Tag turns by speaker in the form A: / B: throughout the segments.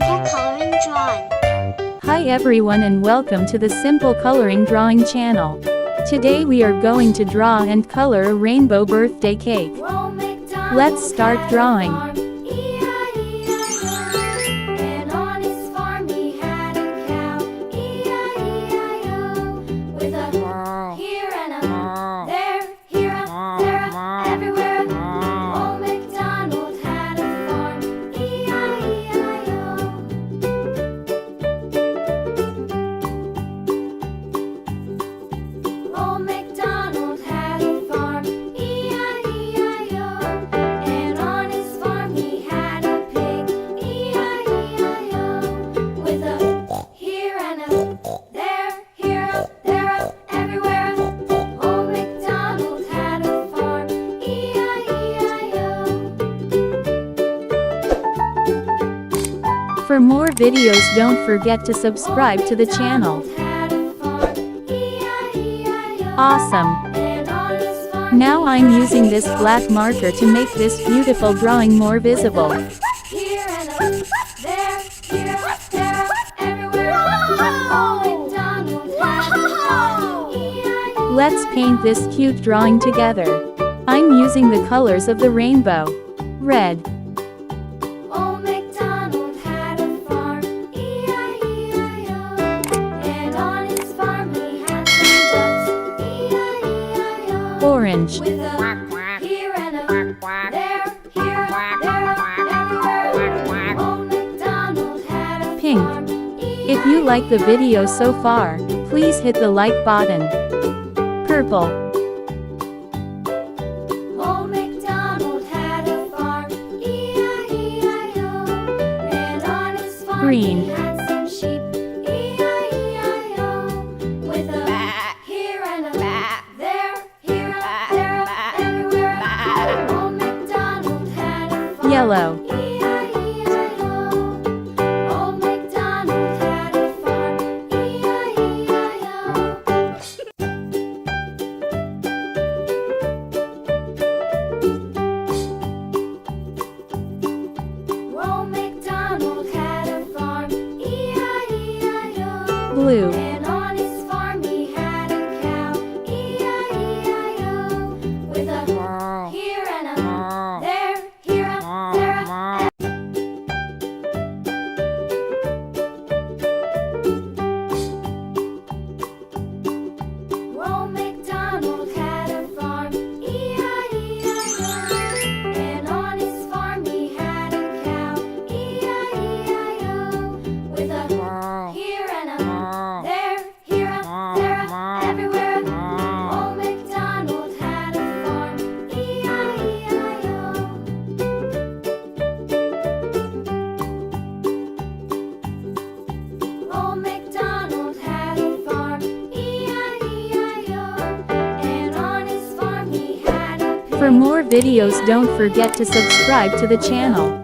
A: Simple Coloring Drawing.
B: Hi everyone and welcome to the Simple Coloring Drawing channel. Today we are going to draw and color a rainbow birthday cake. Let's start drawing. For more videos, don't forget to subscribe to the channel. Awesome! Now I'm using this black marker to make this beautiful drawing more visible. Let's paint this cute drawing together. I'm using the colors of the rainbow. Red, orange, pink. If you like the video so far, please hit the like button. Purple, green, yellow, blue, For more videos, don't forget to subscribe to the channel.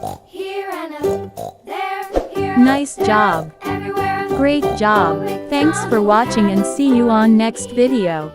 B: Nice job! Great job! Thanks for watching and see you on next video.